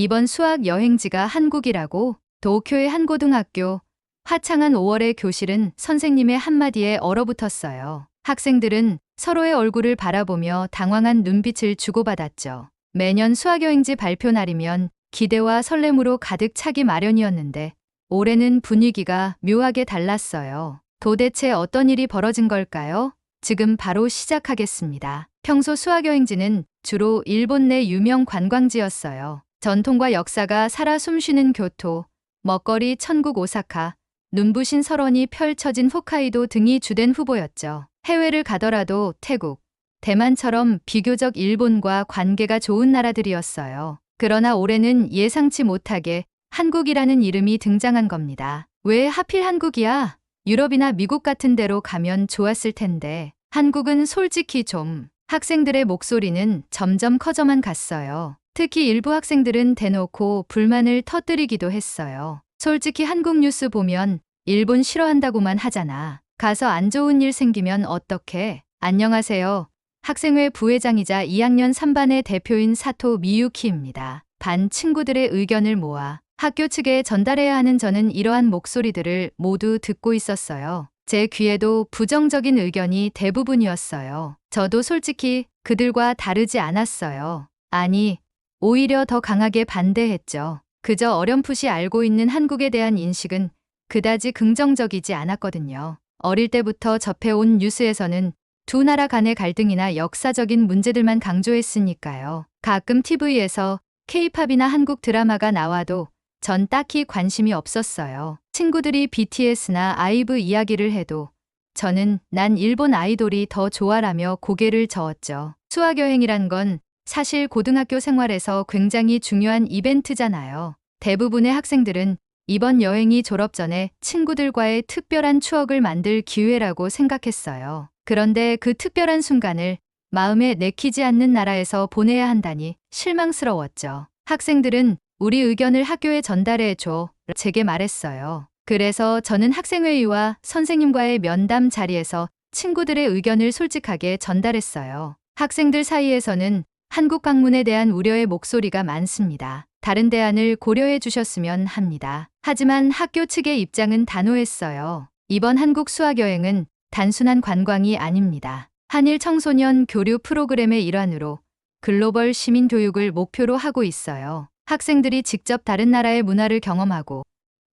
이번 수학 여행지가 한국이라고? 도쿄의 한 고등학교. 화창한 5월의 교실은 선생님의 한마디에 얼어붙었어요. 학생들은 서로의 얼굴을 바라보며 당황한 눈빛을 주고받았죠. 매년 수학여행지 발표 날이면 기대와 설렘으로 가득 차기 마련이었는데 올해는 분위기가 묘하게 달랐어요. 도대체 어떤 일이 벌어진 걸까요? 지금 바로 시작하겠습니다. 평소 수학여행지는 주로 일본 내 유명 관광지였어요. 전통과 역사가 살아 숨쉬는 교토, 먹거리 천국 오사카, 눈부신 설원이 펼쳐진 홋카이도 등이 주된 후보였죠. 해외를 가더라도 태국, 대만처럼 비교적 일본과 관계가 좋은 나라들이었어요. 그러나 올해는 예상치 못하게 한국이라는 이름이 등장한 겁니다. 왜 하필 한국이야? 유럽이나 미국 같은 데로 가면 좋았을 텐데. 한국은 솔직히 좀. 학생들의 목소리는 점점 커져만 갔어요. 특히 일부 학생들은 대놓고 불만을 터뜨리기도 했어요. 솔직히 한국 뉴스 보면 일본 싫어한다고만 하잖아. 가서 안 좋은 일 생기면 어떡해? 안녕하세요. 학생회 부회장이자 2학년 3반의 대표인 사토 미유키입니다. 반 친구들의 의견을 모아 학교 측에 전달해야 하는 저는 이러한 목소리들을 모두 듣고 있었어요. 제 귀에도 부정적인 의견이 대부분이었어요. 저도 솔직히 그들과 다르지 않았어요. 아니, 오히려 더 강하게 반대했죠. 그저 어렴풋이 알고 있는 한국에 대한 인식은 그다지 긍정적이지 않았거든요. 어릴 때부터 접해온 뉴스에서는 두 나라 간의 갈등이나 역사적인 문제들만 강조했으니까요. 가끔 TV에서 K-팝이나 한국 드라마가 나와도 전 딱히 관심이 없었어요. 친구들이 BTS나 아이브 이야기를 해도 저는 난 일본 아이돌이 더 좋아라며 고개를 저었죠. 수학여행이란 건 사실 고등학교 생활에서 굉장히 중요한 이벤트잖아요. 대부분의 학생들은 이번 여행이 졸업 전에 친구들과의 특별한 추억을 만들 기회라고 생각했어요. 그런데 그 특별한 순간을 마음에 내키지 않는 나라에서 보내야 한다니 실망스러웠죠. 학생들은 우리 의견을 학교에 전달해 줘. 제게 말했어요. 그래서 저는 학생회의와 선생님과의 면담 자리에서 친구들의 의견을 솔직하게 전달했어요. 학생들 사이에서는 한국 방문에 대한 우려의 목소리가 많습니다. 다른 대안을 고려해 주셨으면 합니다. 하지만 학교 측의 입장은 단호했어요. 이번 한국 수학여행은 단순한 관광이 아닙니다. 한일 청소년 교류 프로그램의 일환으로 글로벌 시민 교육을 목표로 하고 있어요. 학생들이 직접 다른 나라의 문화를 경험하고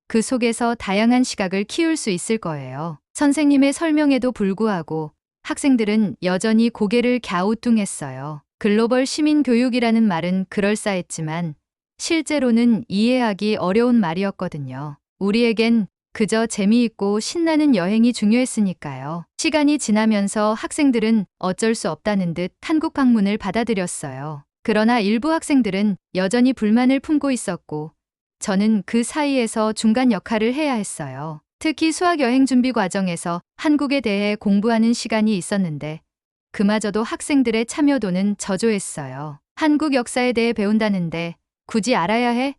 그 속에서 다양한 시각을 키울 수 있을 거예요. 선생님의 설명에도 불구하고 학생들은 여전히 고개를 갸우뚱했어요. 글로벌 시민 교육이라는 말은 그럴싸했지만 실제로는 이해하기 어려운 말이었거든요. 우리에겐 그저 재미있고 신나는 여행이 중요했으니까요. 시간이 지나면서 학생들은 어쩔 수 없다는 듯 한국 방문을 받아들였어요. 그러나 일부 학생들은 여전히 불만을 품고 있었고 저는 그 사이에서 중간 역할을 해야 했어요. 특히 수학여행 준비 과정에서 한국에 대해 공부하는 시간이 있었는데 그마저도 학생들의 참여도는 저조했어요. 한국 역사에 대해 배운다는데 굳이 알아야 해?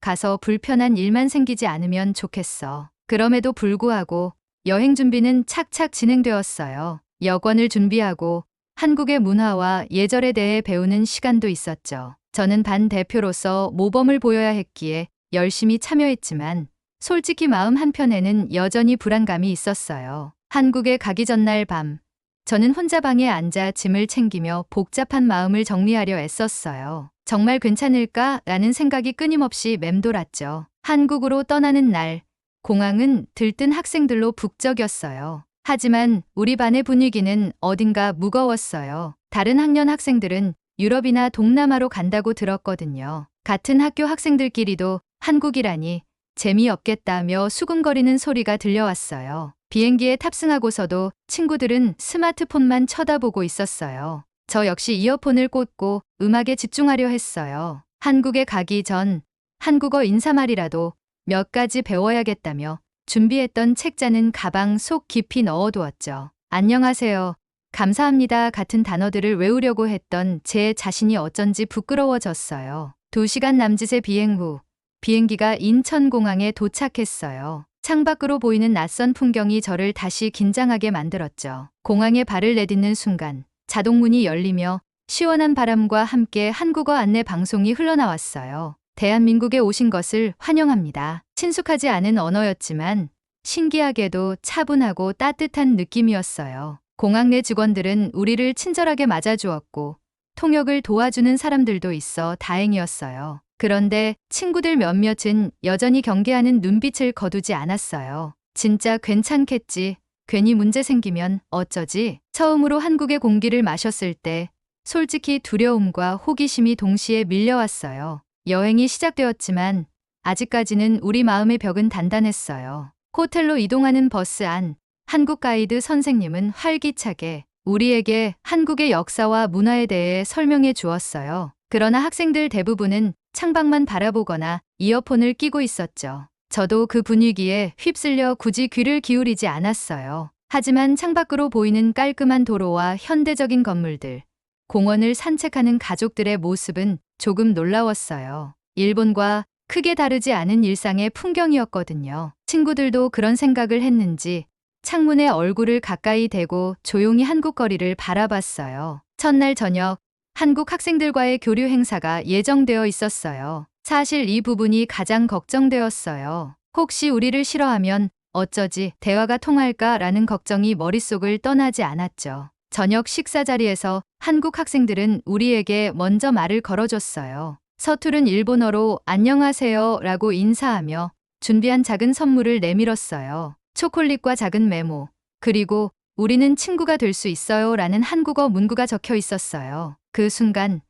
가서 불편한 일만 생기지 않으면 좋겠어. 그럼에도 불구하고 여행 준비는 착착 진행되었어요. 여권을 준비하고 한국의 문화와 예절에 대해 배우는 시간도 있었죠. 저는 반 대표로서 모범을 보여야 했기에 열심히 참여했지만 솔직히 마음 한편에는 여전히 불안감이 있었어요. 한국에 가기 전날 밤, 저는 혼자 방에 앉아 짐을 챙기며 복잡한 마음을 정리하려 애썼어요. 정말 괜찮을까? 라는 생각이 끊임없이 맴돌았죠. 한국으로 떠나는 날, 공항은 들뜬 학생들로 북적였어요. 하지만 우리 반의 분위기는 어딘가 무거웠어요. 다른 학년 학생들은 유럽이나 동남아로 간다고 들었거든요. 같은 학교 학생들끼리도 한국이라니 재미없겠다며 수군거리는 소리가 들려왔어요. 비행기에 탑승하고서도 친구들은 스마트폰만 쳐다보고 있었어요. 저 역시 이어폰을 꽂고 음악에 집중하려 했어요. 한국에 가기 전 한국어 인사말이라도 몇 가지 배워야겠다며 준비했던 책자는 가방 속 깊이 넣어두었죠. 안녕하세요. 감사합니다 같은 단어들을 외우려고 했던 제 자신이 어쩐지 부끄러워졌어요. 2시간 남짓의 비행 후 비행기가 인천공항에 도착했어요. 창밖으로 보이는 낯선 풍경이 저를 다시 긴장하게 만들었죠. 공항에 발을 내딛는 순간 자동문이 열리며 시원한 바람과 함께 한국어 안내 방송이 흘러나왔어요. 대한민국에 오신 것을 환영합니다. 친숙하지 않은 언어였지만 신기하게도 차분하고 따뜻한 느낌이었어요. 공항 내 직원들은 우리를 친절하게 맞아주었고 통역을 도와주는 사람들도 있어 다행이었어요. 그런데 친구들 몇몇은 여전히 경계하는 눈빛을 거두지 않았어요. 진짜 괜찮겠지. 괜히 문제 생기면 어쩌지? 처음으로 한국의 공기를 마셨을 때 솔직히 두려움과 호기심이 동시에 밀려왔어요. 여행이 시작되었지만 아직까지는 우리 마음의 벽은 단단했어요. 호텔로 이동하는 버스 안, 한국 가이드 선생님은 활기차게 우리에게 한국의 역사와 문화에 대해 설명해 주었어요. 그러나 학생들 대부분은 창밖만 바라보거나 이어폰을 끼고 있었죠. 저도 그 분위기에 휩쓸려 굳이 귀를 기울이지 않았어요. 하지만 창밖으로 보이는 깔끔한 도로와 현대적인 건물들, 공원을 산책하는 가족들의 모습은 조금 놀라웠어요. 일본과 크게 다르지 않은 일상의 풍경이었거든요. 친구들도 그런 생각을 했는지 창문에 얼굴을 가까이 대고 조용히 한국 거리를 바라봤어요. 첫날 저녁, 한국 학생들과의 교류 행사가 예정되어 있었어요. 사실 이 부분이 가장 걱정되었어요. 혹시 우리를 싫어하면 어쩌지 대화가 통할까라는 걱정이 머릿속을 떠나지 않았죠. 저녁 식사 자리에서 한국 학생들은 우리에게 먼저 말을 걸어줬어요. 서투른 일본어로 안녕하세요 라고 인사하며 준비한 작은 선물을 내밀었어요. 초콜릿과 작은 메모, 그리고 우리는 친구가 될 수 있어요 라는 한국어 문구가 적혀 있었어요. 그 순간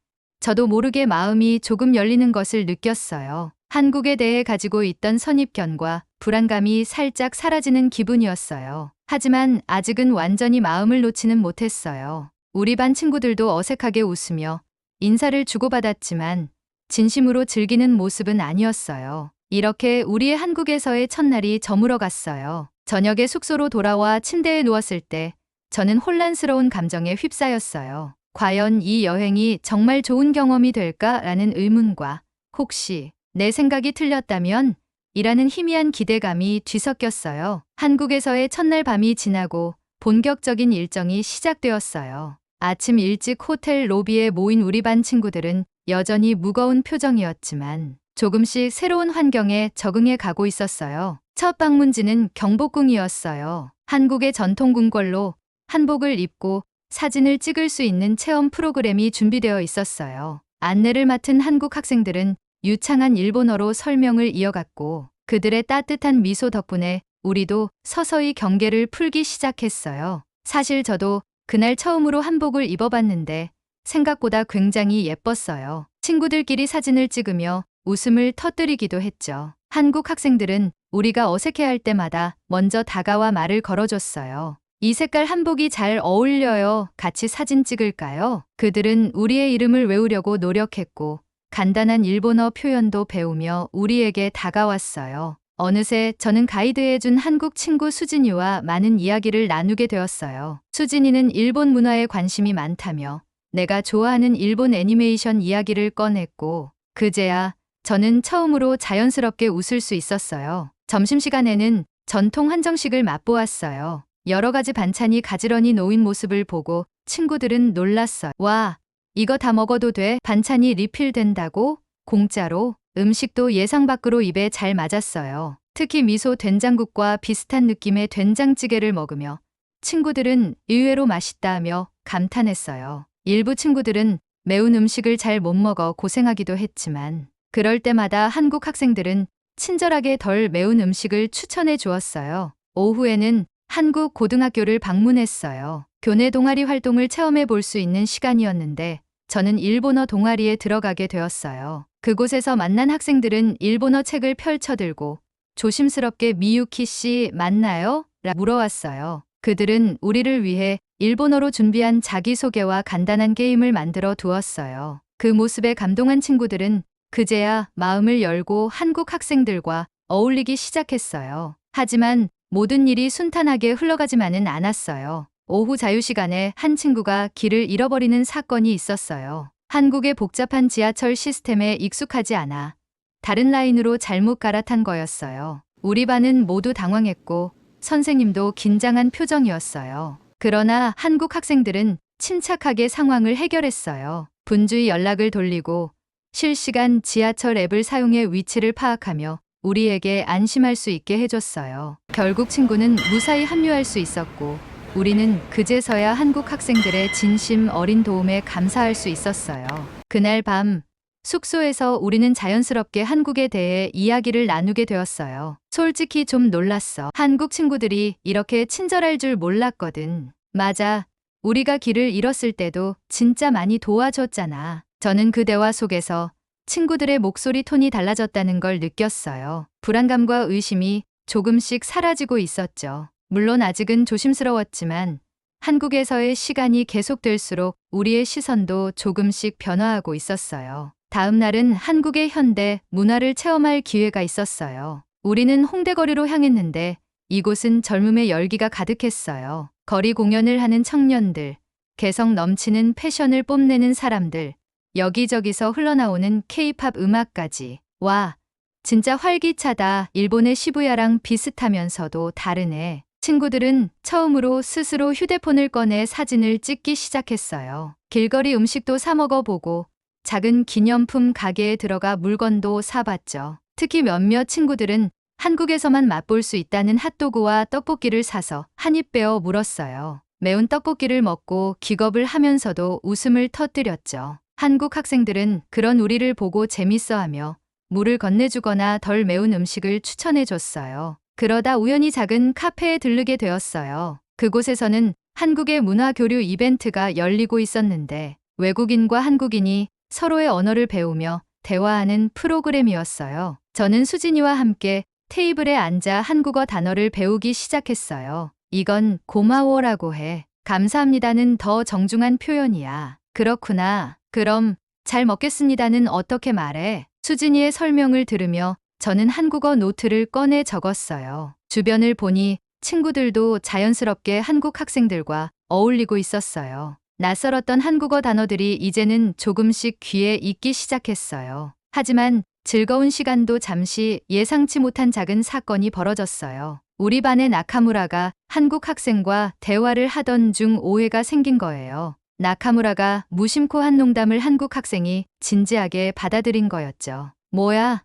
저도 모르게 마음이 조금 열리는 것을 느꼈어요. 한국에 대해 가지고 있던 선입견과 불안감이 살짝 사라지는 기분이었어요. 하지만 아직은 완전히 마음을 놓지는 못했어요. 우리 반 친구들도 어색하게 웃으며 인사를 주고받았지만 진심으로 즐기는 모습은 아니었어요. 이렇게 우리의 한국에서의 첫날이 저물어 갔어요. 저녁에 숙소로 돌아와 침대에 누웠을 때 저는 혼란스러운 감정에 휩싸였어요. 과연 이 여행이 정말 좋은 경험이 될까라는 의문과 혹시 내 생각이 틀렸다면? 이라는 희미한 기대감이 뒤섞였어요. 한국에서의 첫날 밤이 지나고 본격적인 일정이 시작되었어요. 아침 일찍 호텔 로비에 모인 우리 반 친구들은 여전히 무거운 표정이었지만 조금씩 새로운 환경에 적응해 가고 있었어요. 첫 방문지는 경복궁이었어요. 한국의 전통 궁궐로 한복을 입고 사진을 찍을 수 있는 체험 프로그램이 준비되어 있었어요. 안내를 맡은 한국 학생들은 유창한 일본어로 설명을 이어갔고 그들의 따뜻한 미소 덕분에 우리도 서서히 경계를 풀기 시작했어요. 사실 저도 그날 처음으로 한복을 입어봤는데 생각보다 굉장히 예뻤어요. 친구들끼리 사진을 찍으며 웃음을 터뜨리기도 했죠. 한국 학생들은 우리가 어색해할 때마다 먼저 다가와 말을 걸어줬어요. 이 색깔 한복이 잘 어울려요. 같이 사진 찍을까요? 그들은 우리의 이름을 외우려고 노력했고 간단한 일본어 표현도 배우며 우리에게 다가왔어요. 어느새 저는 가이드해준 한국 친구 수진이와 많은 이야기를 나누게 되었어요. 수진이는 일본 문화에 관심이 많다며 내가 좋아하는 일본 애니메이션 이야기를 꺼냈고 그제야 저는 처음으로 자연스럽게 웃을 수 있었어요. 점심시간에는 전통 한정식을 맛보았어요. 여러 가지 반찬이 가지런히 놓인 모습을 보고 친구들은 놀랐어요. 와, 이거 다 먹어도 돼? 반찬이 리필된다고? 공짜로? 음식도 예상 밖으로 입에 잘 맞았어요. 특히 미소 된장국과 비슷한 느낌의 된장찌개를 먹으며 친구들은 의외로 맛있다며 감탄했어요. 일부 친구들은 매운 음식을 잘 못 먹어 고생하기도 했지만 그럴 때마다 한국 학생들은 친절하게 덜 매운 음식을 추천해 주었어요. 오후에는 한국 고등학교를 방문했어요. 교내 동아리 활동을 체험해 볼 수 있는 시간이었는데 저는 일본어 동아리에 들어가게 되었어요. 그곳에서 만난 학생들은 일본어 책을 펼쳐들고 조심스럽게 미유키 씨 맞나요? 라 물어왔어요. 그들은 우리를 위해 일본어로 준비한 자기소개와 간단한 게임을 만들어 두었어요. 그 모습에 감동한 친구들은 그제야 마음을 열고 한국 학생들과 어울리기 시작했어요. 하지만 모든 일이 순탄하게 흘러가지만은 않았어요. 오후 자유시간에 한 친구가 길을 잃어버리는 사건이 있었어요. 한국의 복잡한 지하철 시스템에 익숙하지 않아 다른 라인으로 잘못 갈아탄 거였어요. 우리 반은 모두 당황했고 선생님도 긴장한 표정이었어요. 그러나 한국 학생들은 침착하게 상황을 해결했어요. 분주히 연락을 돌리고 실시간 지하철 앱을 사용해 위치를 파악하며 우리에게 안심할 수 있게 해줬어요. 결국 친구는 무사히 합류할 수 있었고 우리는 그제서야 한국 학생들의 진심 어린 도움에 감사할 수 있었어요. 그날 밤 숙소에서 우리는 자연스럽게 한국에 대해 이야기를 나누게 되었어요. 솔직히 좀 놀랐어. 한국 친구들이 이렇게 친절할 줄 몰랐거든. 맞아. 우리가 길을 잃었을 때도 진짜 많이 도와줬잖아. 저는 그 대화 속에서 친구들의 목소리 톤이 달라졌다는 걸 느꼈어요. 불안감과 의심이 조금씩 사라지고 있었죠. 물론 아직은 조심스러웠지만 한국에서의 시간이 계속될수록 우리의 시선도 조금씩 변화하고 있었어요. 다음 날은 한국의 현대 문화를 체험할 기회가 있었어요. 우리는 홍대거리로 향했는데 이곳은 젊음의 열기가 가득했어요. 거리 공연을 하는 청년들, 개성 넘치는 패션을 뽐내는 사람들, 여기저기서 흘러나오는 K-팝 음악까지. 와, 진짜 활기차다. 일본의 시부야랑 비슷하면서도 다르네. 친구들은 처음으로 스스로 휴대폰을 꺼내 사진을 찍기 시작했어요. 길거리 음식도 사 먹어보고 작은 기념품 가게에 들어가 물건도 사봤죠. 특히 몇몇 친구들은 한국에서만 맛볼 수 있다는 핫도그와 떡볶이를 사서 한 입 베어 물었어요. 매운 떡볶이를 먹고 기겁을 하면서도 웃음을 터뜨렸죠. 한국 학생들은 그런 우리를 보고 재밌어하며 물을 건네주거나 덜 매운 음식을 추천해줬어요. 그러다 우연히 작은 카페에 들르게 되었어요. 그곳에서는 한국의 문화 교류 이벤트가 열리고 있었는데 외국인과 한국인이 서로의 언어를 배우며 대화하는 프로그램이었어요. 저는 수진이와 함께 테이블에 앉아 한국어 단어를 배우기 시작했어요. 이건 고마워라고 해. 감사합니다는 더 정중한 표현이야. 그렇구나. 그럼 잘 먹겠습니다는 어떻게 말해? 수진이의 설명을 들으며 저는 한국어 노트를 꺼내 적었어요. 주변을 보니 친구들도 자연스럽게 한국 학생들과 어울리고 있었어요. 낯설었던 한국어 단어들이 이제는 조금씩 귀에 익기 시작했어요. 하지만 즐거운 시간도 잠시 예상치 못한 작은 사건이 벌어졌어요. 우리 반의 나카무라가 한국 학생과 대화를 하던 중 오해가 생긴 거예요. 나카무라가 무심코 한 농담을 한국 학생이 진지하게 받아들인 거였죠. 뭐야?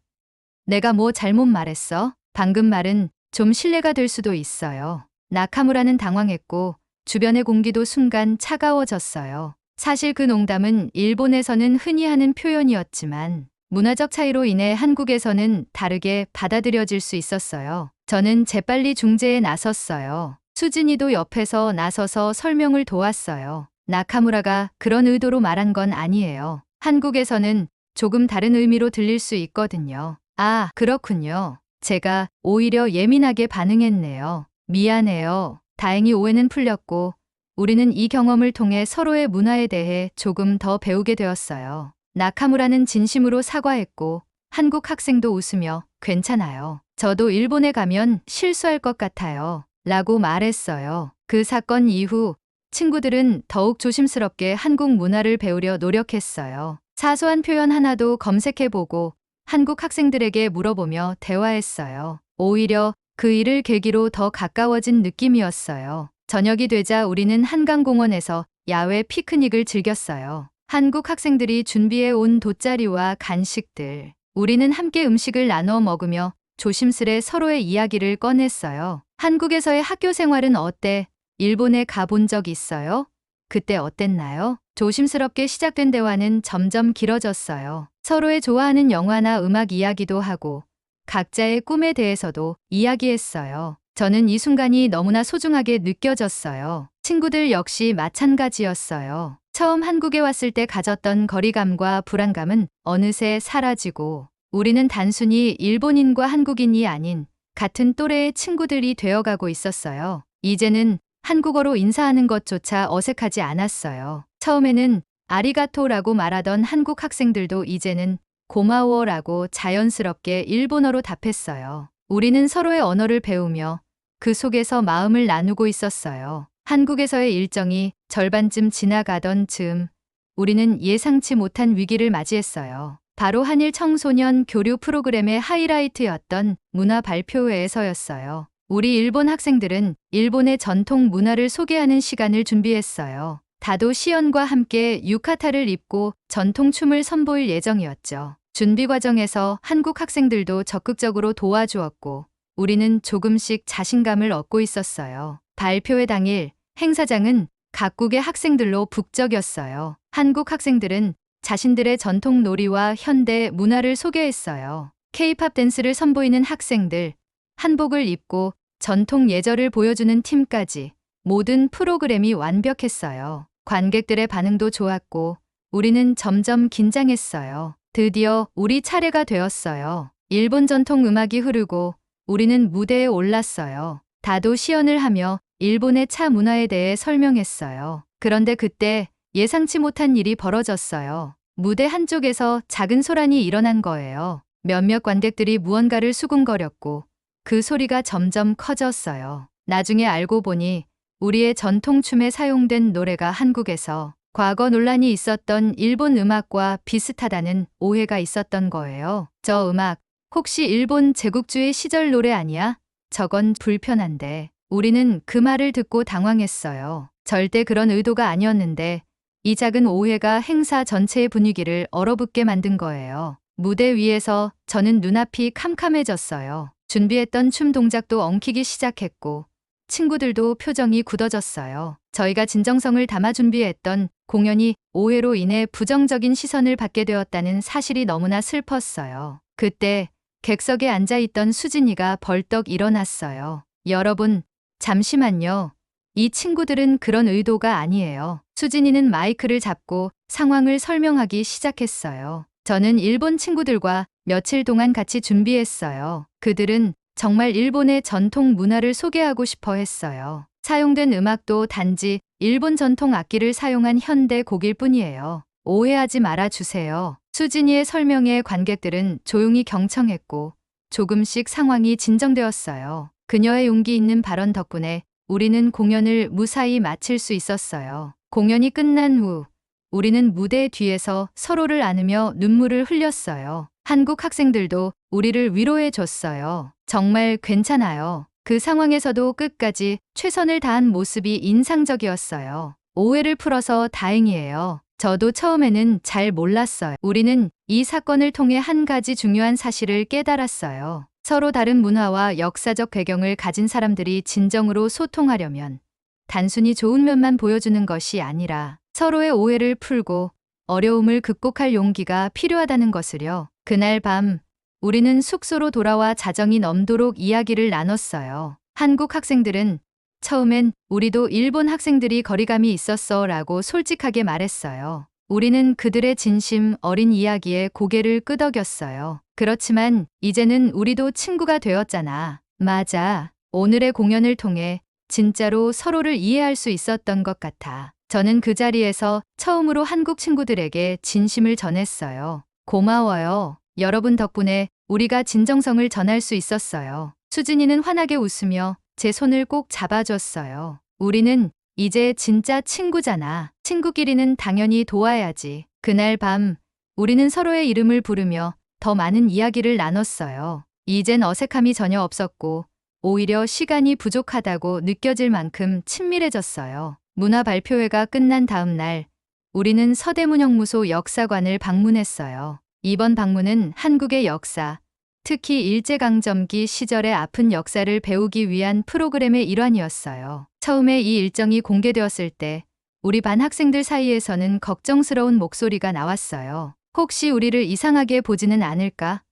내가 뭐 잘못 말했어? 방금 말은 좀 실례가 될 수도 있어요. 나카무라는 당황했고 주변의 공기도 순간 차가워졌어요. 사실 그 농담은 일본에서는 흔히 하는 표현이었지만 문화적 차이로 인해 한국에서는 다르게 받아들여질 수 있었어요. 저는 재빨리 중재에 나섰어요. 수진이도 옆에서 나서서 설명을 도왔어요. 나카무라가 그런 의도로 말한 건 아니에요. 한국에서는 조금 다른 의미로 들릴 수 있거든요. 아, 그렇군요. 제가 오히려 예민하게 반응했네요. 미안해요. 다행히 오해는 풀렸고 우리는 이 경험을 통해 서로의 문화에 대해 조금 더 배우게 되었어요. 나카무라는 진심으로 사과했고 한국 학생도 웃으며 괜찮아요. 저도 일본에 가면 실수할 것 같아요. 라고 말했어요. 그 사건 이후 친구들은 더욱 조심스럽게 한국 문화를 배우려 노력했어요. 사소한 표현 하나도 검색해보고 한국 학생들에게 물어보며 대화했어요. 오히려 그 일을 계기로 더 가까워진 느낌이었어요. 저녁이 되자 우리는 한강공원에서 야외 피크닉을 즐겼어요. 한국 학생들이 준비해 온 돗자리와 간식들. 우리는 함께 음식을 나눠 먹으며 조심스레 서로의 이야기를 꺼냈어요. 한국에서의 학교 생활은 어때? 일본에 가본 적 있어요? 그때 어땠나요? 조심스럽게 시작된 대화는 점점 길어졌어요. 서로의 좋아하는 영화나 음악 이야기도 하고 각자의 꿈에 대해서도 이야기했어요. 저는 이 순간이 너무나 소중하게 느껴졌어요. 친구들 역시 마찬가지였어요. 처음 한국에 왔을 때 가졌던 거리감과 불안감은 어느새 사라지고 우리는 단순히 일본인과 한국인이 아닌 같은 또래의 친구들이 되어가고 있었어요. 이제는 한국어로 인사하는 것조차 어색하지 않았어요. 처음에는 아리가토라고 말하던 한국 학생들도 이제는 고마워라고 자연스럽게 일본어로 답했어요. 우리는 서로의 언어를 배우며 그 속에서 마음을 나누고 있었어요. 한국에서의 일정이 절반쯤 지나가던 즈음 우리는 예상치 못한 위기를 맞이했어요. 바로 한일 청소년 교류 프로그램의 하이라이트였던 문화 발표회에서였어요. 우리 일본 학생들은 일본의 전통 문화를 소개하는 시간을 준비했어요. 다도 시연과 함께 유카타를 입고 전통 춤을 선보일 예정이었죠. 준비 과정에서 한국 학생들도 적극적으로 도와주었고 우리는 조금씩 자신감을 얻고 있었어요. 발표회 당일 행사장은 각국의 학생들로 북적였어요. 한국 학생들은 자신들의 전통 놀이와 현대 문화를 소개했어요. K-팝 댄스를 선보이는 학생들, 한복을 입고 전통 예절을 보여주는 팀까지 모든 프로그램이 완벽했어요. 관객들의 반응도 좋았고 우리는 점점 긴장했어요. 드디어 우리 차례가 되었어요. 일본 전통 음악이 흐르고 우리는 무대에 올랐어요. 다도 시연을 하며 일본의 차 문화에 대해 설명했어요. 그런데 그때 예상치 못한 일이 벌어졌어요. 무대 한쪽에서 작은 소란이 일어난 거예요. 몇몇 관객들이 무언가를 수군거렸고 그 소리가 점점 커졌어요. 나중에 알고 보니 우리의 전통춤에 사용된 노래가 한국에서 과거 논란이 있었던 일본 음악과 비슷하다는 오해가 있었던 거예요. 저 음악 혹시 일본 제국주의 시절 노래 아니야? 저건 불편한데. 우리는 그 말을 듣고 당황했어요. 절대 그런 의도가 아니었는데 이 작은 오해가 행사 전체의 분위기를 얼어붙게 만든 거예요. 무대 위에서 저는 눈앞이 캄캄해졌어요. 준비했던 춤 동작도 엉키기 시작했고 친구들도 표정이 굳어졌어요. 저희가 진정성을 담아 준비했던 공연이 오해로 인해 부정적인 시선을 받게 되었다는 사실이 너무나 슬펐어요. 그때 객석에 앉아있던 수진이가 벌떡 일어났어요. 여러분, 잠시만요. 이 친구들은 그런 의도가 아니에요. 수진이는 마이크를 잡고 상황을 설명하기 시작했어요. 저는 일본 친구들과 며칠 동안 같이 준비했어요. 그들은 정말 일본의 전통 문화를 소개하고 싶어 했어요. 사용된 음악도 단지 일본 전통 악기를 사용한 현대 곡일 뿐이에요. 오해하지 말아 주세요. 수진이의 설명에 관객들은 조용히 경청했고 조금씩 상황이 진정되었어요. 그녀의 용기 있는 발언 덕분에 우리는 공연을 무사히 마칠 수 있었어요. 공연이 끝난 후 우리는 무대 뒤에서 서로를 안으며 눈물을 흘렸어요. 한국 학생들도 우리를 위로해 줬어요. 정말 괜찮아요. 그 상황에서도 끝까지 최선을 다한 모습이 인상적이었어요. 오해를 풀어서 다행이에요. 저도 처음에는 잘 몰랐어요. 우리는 이 사건을 통해 한 가지 중요한 사실을 깨달았어요. 서로 다른 문화와 역사적 배경을 가진 사람들이 진정으로 소통하려면 단순히 좋은 면만 보여주는 것이 아니라 서로의 오해를 풀고 어려움을 극복할 용기가 필요하다는 것을요. 그날 밤 우리는 숙소로 돌아와 자정이 넘도록 이야기를 나눴어요. 한국 학생들은 처음엔 우리도 일본 학생들이 거리감이 있었어 라고 솔직하게 말했어요. 우리는 그들의 진심 어린 이야기에 고개를 끄덕였어요. 그렇지만 이제는 우리도 친구가 되었잖아. 맞아. 오늘의 공연을 통해 진짜로 서로를 이해할 수 있었던 것 같아. 저는 그 자리에서 처음으로 한국 친구들에게 진심을 전했어요. 고마워요. 여러분 덕분에 우리가 진정성을 전할 수 있었어요. 수진이는 환하게 웃으며 제 손을 꼭 잡아줬어요. 우리는 이제 진짜 친구잖아. 친구끼리는 당연히 도와야지. 그날 밤 우리는 서로의 이름을 부르며 더 많은 이야기를 나눴어요. 이젠 어색함이 전혀 없었고 오히려 시간이 부족하다고 느껴질 만큼 친밀해졌어요. 문화 발표회가 끝난 다음 날 우리는 서대문형무소 역사관을 방문했어요. 이번 방문은 한국의 역사, 특히 일제강점기 시절의 아픈 역사를 배우기 위한 프로그램의 일환이었어요. 처음에 이 일정이 공개되었을 때 우리 반 학생들 사이에서는 걱정스러운 목소리가 나왔어요. 혹시 우리를 이상하게 보지는 않을까?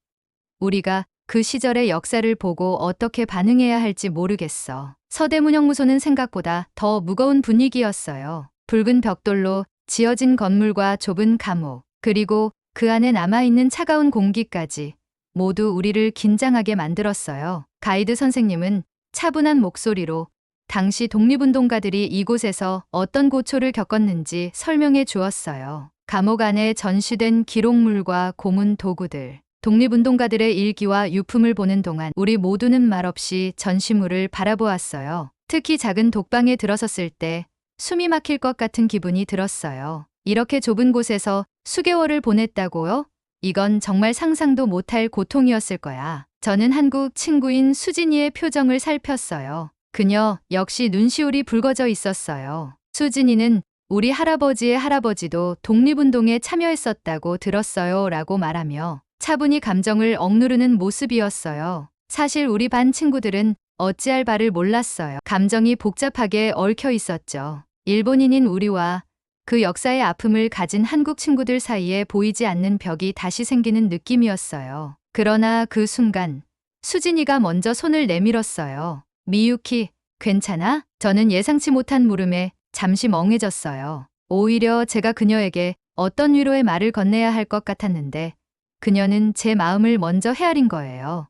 우리가 그 시절의 역사를 보고 어떻게 반응해야 할지 모르겠어. 서대문형무소는 생각보다 더 무거운 분위기였어요. 붉은 벽돌로 지어진 건물과 좁은 감옥, 그리고 그 안에 남아있는 차가운 공기까지 모두 우리를 긴장하게 만들었어요. 가이드 선생님은 차분한 목소리로 당시 독립운동가들이 이곳에서 어떤 고초를 겪었는지 설명해 주었어요. 감옥 안에 전시된 기록물과 고문 도구들, 독립운동가들의 일기와 유품을 보는 동안 우리 모두는 말없이 전시물을 바라보았어요. 특히 작은 독방에 들어섰을 때 숨이 막힐 것 같은 기분이 들었어요. 이렇게 좁은 곳에서 수개월을 보냈다고요? 이건 정말 상상도 못할 고통이었을 거야. 저는 한국 친구인 수진이의 표정을 살폈어요. 그녀 역시 눈시울이 붉어져 있었어요. 수진이는 우리 할아버지의 할아버지도 독립운동에 참여했었다고 들었어요 라고 말하며 차분히 감정을 억누르는 모습이었어요. 사실 우리 반 친구들은 어찌할 바를 몰랐어요. 감정이 복잡하게 얽혀 있었죠. 일본인인 우리와 그 역사의 아픔을 가진 한국 친구들 사이에 보이지 않는 벽이 다시 생기는 느낌이었어요. 그러나 그 순간 수진이가 먼저 손을 내밀었어요. 미유키, 괜찮아? 저는 예상치 못한 물음에 잠시 멍해졌어요. 오히려 제가 그녀에게 어떤 위로의 말을 건네야 할 것 같았는데 그녀는 제 마음을 먼저 헤아린 거예요.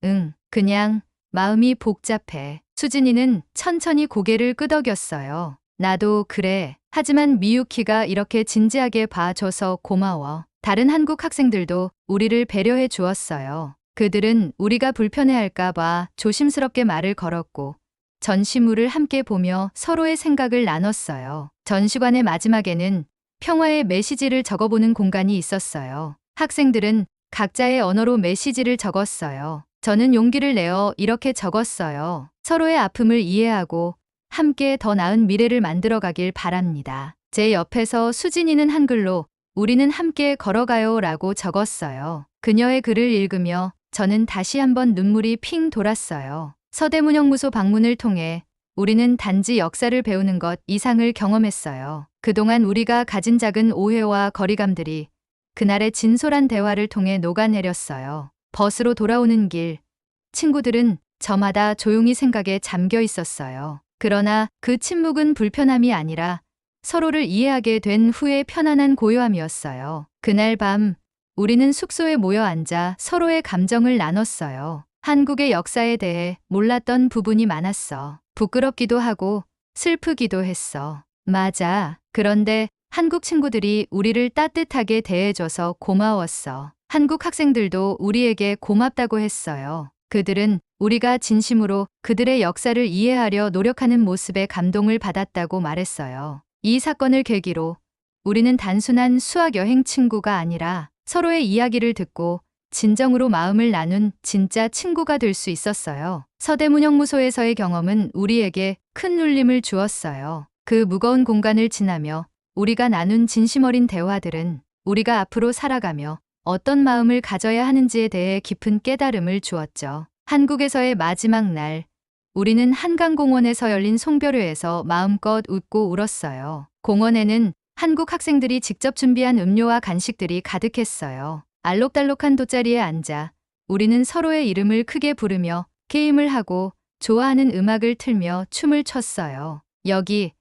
응, 그냥 마음이 복잡해. 수진이는 천천히 고개를 끄덕였어요. 나도 그래. 하지만 미유키가 이렇게 진지하게 봐줘서 고마워. 다른 한국 학생들도 우리를 배려해 주었어요. 그들은 우리가 불편해할까봐 조심스럽게 말을 걸었고 전시물을 함께 보며 서로의 생각을 나눴어요. 전시관의 마지막에는 평화의 메시지를 적어보는 공간이 있었어요. 학생들은 각자의 언어로 메시지를 적었어요. 저는 용기를 내어 이렇게 적었어요. 서로의 아픔을 이해하고 함께 더 나은 미래를 만들어가길 바랍니다. 제 옆에서 수진이는 한글로 우리는 함께 걸어가요 라고 적었어요. 그녀의 글을 읽으며 저는 다시 한번 눈물이 핑 돌았어요. 서대문형무소 방문을 통해 우리는 단지 역사를 배우는 것 이상을 경험했어요. 그동안 우리가 가진 작은 오해와 거리감들이 그날의 진솔한 대화를 통해 녹아내렸어요. 버스로 돌아오는 길, 친구들은 저마다 조용히 생각에 잠겨 있었어요. 그러나 그 침묵은 불편함이 아니라 서로를 이해하게 된 후의 편안한 고요함이었어요. 그날 밤 우리는 숙소에 모여 앉아 서로의 감정을 나눴어요. 한국의 역사에 대해 몰랐던 부분이 많았어. 부끄럽기도 하고 슬프기도 했어. 맞아. 그런데 한국 친구들이 우리를 따뜻하게 대해줘서 고마웠어. 한국 학생들도 우리에게 고맙다고 했어요. 그들은 우리가 진심으로 그들의 역사를 이해하려 노력하는 모습에 감동을 받았다고 말했어요. 이 사건을 계기로 우리는 단순한 수학 여행 친구가 아니라 서로의 이야기를 듣고 진정으로 마음을 나눈 진짜 친구가 될 수 있었어요. 서대문형무소에서의 경험은 우리에게 큰 울림을 주었어요. 그 무거운 공간을 지나며 우리가 나눈 진심 어린 대화들은 우리가 앞으로 살아가며 어떤 마음을 가져야 하는지에 대해 깊은 깨달음을 주었죠. 한국에서의 마지막 날, 우리는 한강공원에서 열린 송별회에서 마음껏 웃고 울었어요. 공원에는 한국 학생들이 직접 준비한 음료와 간식들이 가득했어요. 알록달록한 돗자리에 앉아 우리는 서로의 이름을 크게 부르며 게임을 하고 좋아하는 음악을 틀며 춤을 췄어요. 여기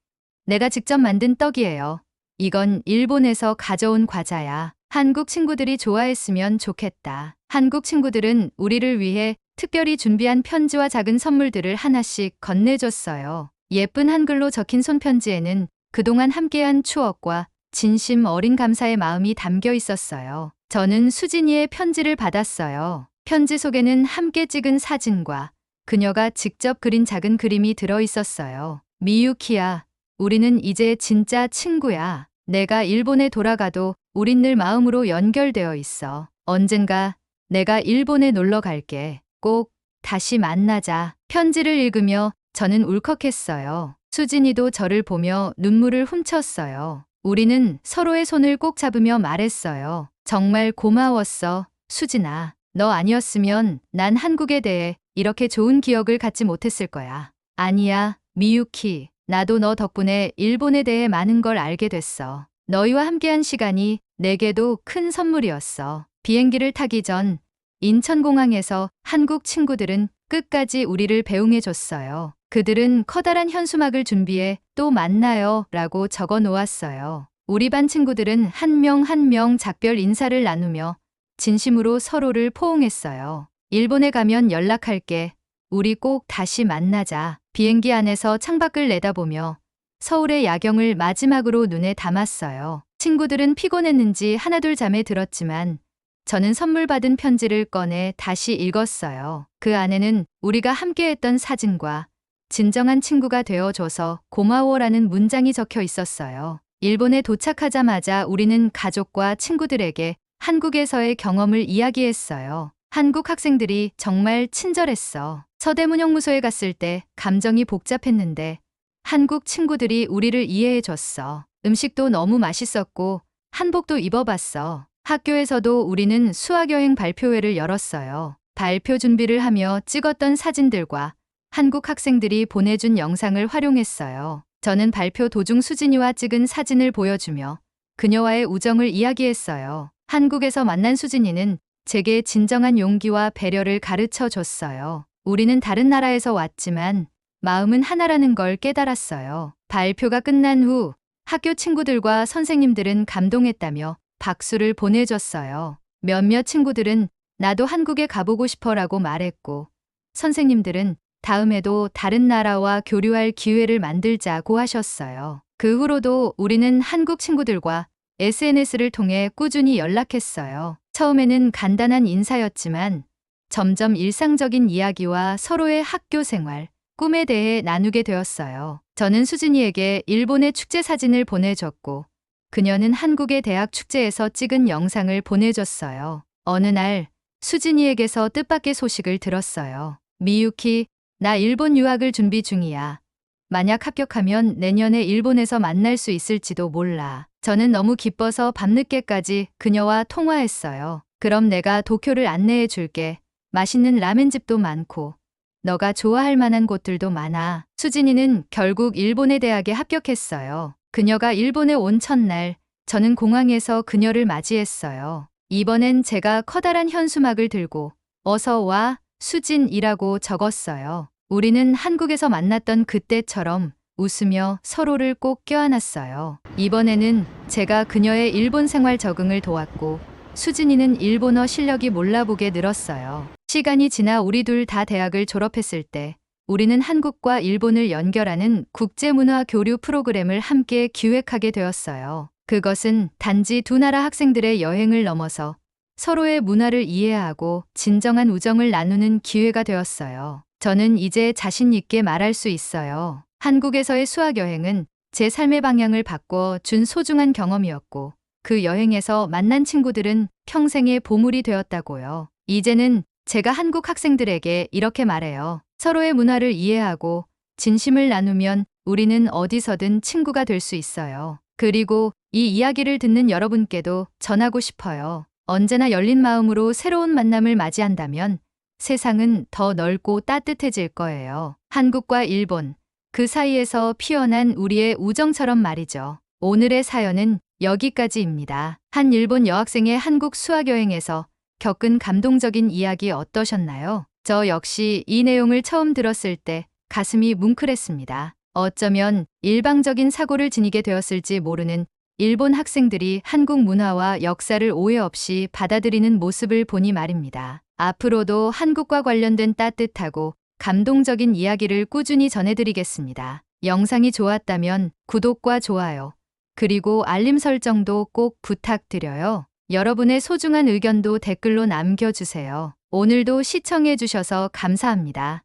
내가 직접 만든 떡이에요. 이건 일본에서 가져온 과자야. 한국 친구들이 좋아했으면 좋겠다. 한국 친구들은 우리를 위해 특별히 준비한 편지와 작은 선물들을 하나씩 건네줬어요. 예쁜 한글로 적힌 손편지에는 그동안 함께한 추억과 진심 어린 감사의 마음이 담겨 있었어요. 저는 수진이의 편지를 받았어요. 편지 속에는 함께 찍은 사진과 그녀가 직접 그린 작은 그림이 들어 있었어요. 미유키야, 우리는 이제 진짜 친구야. 내가 일본에 돌아가도 우린 늘 마음으로 연결되어 있어. 언젠가 내가 일본에 놀러 갈게. 꼭 다시 만나자. 편지를 읽으며 저는 울컥했어요. 수진이도 저를 보며 눈물을 훔쳤어요. 우리는 서로의 손을 꼭 잡으며 말했어요. 정말 고마웠어, 수진아. 너 아니었으면 난 한국에 대해 이렇게 좋은 기억을 갖지 못했을 거야. 아니야, 미유키. 나도 너 덕분에 일본에 대해 많은 걸 알게 됐어. 너희와 함께한 시간이 내게도 큰 선물이었어. 비행기를 타기 전 인천공항에서 한국 친구들은 끝까지 우리를 배웅해줬어요. 그들은 커다란 현수막을 준비해 또 만나요 라고 적어 놓았어요. 우리 반 친구들은 한 명 한 명 작별 인사를 나누며 진심으로 서로를 포옹했어요. 일본에 가면 연락할게. 우리 꼭 다시 만나자. 비행기 안에서 창밖을 내다보며 서울의 야경을 마지막으로 눈에 담았어요. 친구들은 피곤했는지 하나둘 잠에 들었지만 저는 선물 받은 편지를 꺼내 다시 읽었어요. 그 안에는 우리가 함께했던 사진과 진정한 친구가 되어줘서 고마워라는 문장이 적혀 있었어요. 일본에 도착하자마자 우리는 가족과 친구들에게 한국에서의 경험을 이야기했어요. 한국 학생들이 정말 친절했어. 서대문형무소에 갔을 때 감정이 복잡했는데 한국 친구들이 우리를 이해해줬어. 음식도 너무 맛있었고 한복도 입어봤어. 학교에서도 우리는 수학여행 발표회를 열었어요. 발표 준비를 하며 찍었던 사진들과 한국 학생들이 보내준 영상을 활용했어요. 저는 발표 도중 수진이와 찍은 사진을 보여주며 그녀와의 우정을 이야기했어요. 한국에서 만난 수진이는 제게 진정한 용기와 배려를 가르쳐 줬어요. 우리는 다른 나라에서 왔지만 마음은 하나라는 걸 깨달았어요. 발표가 끝난 후 학교 친구들과 선생님들은 감동했다며 박수를 보내줬어요. 몇몇 친구들은 나도 한국에 가보고 싶어라고 말했고, 선생님들은 다음에도 다른 나라와 교류할 기회를 만들자고 하셨어요. 그 후로도 우리는 한국 친구들과 SNS를 통해 꾸준히 연락했어요. 처음에는 간단한 인사였지만 점점 일상적인 이야기와 서로의 학교 생활, 꿈에 대해 나누게 되었어요. 저는 수진이에게 일본의 축제 사진을 보내줬고, 그녀는 한국의 대학 축제에서 찍은 영상을 보내줬어요. 어느 날 수진이에게서 뜻밖의 소식을 들었어요. 미유키, 나 일본 유학을 준비 중이야. 만약 합격하면 내년에 일본에서 만날 수 있을지도 몰라. 저는 너무 기뻐서 밤늦게까지 그녀와 통화했어요. 그럼 내가 도쿄를 안내해 줄게. 맛있는 라멘집도 많고 너가 좋아할 만한 곳들도 많아. 수진이는 결국 일본의 대학에 합격했어요. 그녀가 일본에 온 첫날 저는 공항에서 그녀를 맞이했어요. 이번엔 제가 커다란 현수막을 들고 어서 와 수진이라고 적었어요. 우리는 한국에서 만났던 그때처럼 웃으며 서로를 꼭 껴안았어요. 이번에는 제가 그녀의 일본 생활 적응을 도왔고 수진이는 일본어 실력이 몰라보게 늘었어요. 시간이 지나 우리 둘 다 대학을 졸업했을 때 우리는 한국과 일본을 연결하는 국제문화 교류 프로그램을 함께 기획하게 되었어요. 그것은 단지 두 나라 학생들의 여행을 넘어서 서로의 문화를 이해하고 진정한 우정을 나누는 기회가 되었어요. 저는 이제 자신 있게 말할 수 있어요. 한국에서의 수학여행은 제 삶의 방향을 바꿔 준 소중한 경험이었고, 그 여행에서 만난 친구들은 평생의 보물이 되었다고요. 이제는 제가 한국 학생들에게 이렇게 말해요. 서로의 문화를 이해하고 진심을 나누면 우리는 어디서든 친구가 될 수 있어요. 그리고 이 이야기를 듣는 여러분께도 전하고 싶어요. 언제나 열린 마음으로 새로운 만남을 맞이한다면 세상은 더 넓고 따뜻해질 거예요. 한국과 일본, 그 사이에서 피어난 우리의 우정처럼 말이죠. 오늘의 사연은 여기까지입니다. 한 일본 여학생의 한국 수학여행에서 겪은 감동적인 이야기 어떠셨나요? 저 역시 이 내용을 처음 들었을 때 가슴이 뭉클했습니다. 어쩌면 일방적인 사고를 지니게 되었을지 모르는 일본 학생들이 한국 문화와 역사를 오해 없이 받아들이는 모습을 보니 말입니다. 앞으로도 한국과 관련된 따뜻하고 감동적인 이야기를 꾸준히 전해드리겠습니다. 영상이 좋았다면 구독과 좋아요, 그리고 알림 설정도 꼭 부탁드려요. 여러분의 소중한 의견도 댓글로 남겨주세요. 오늘도 시청해주셔서 감사합니다.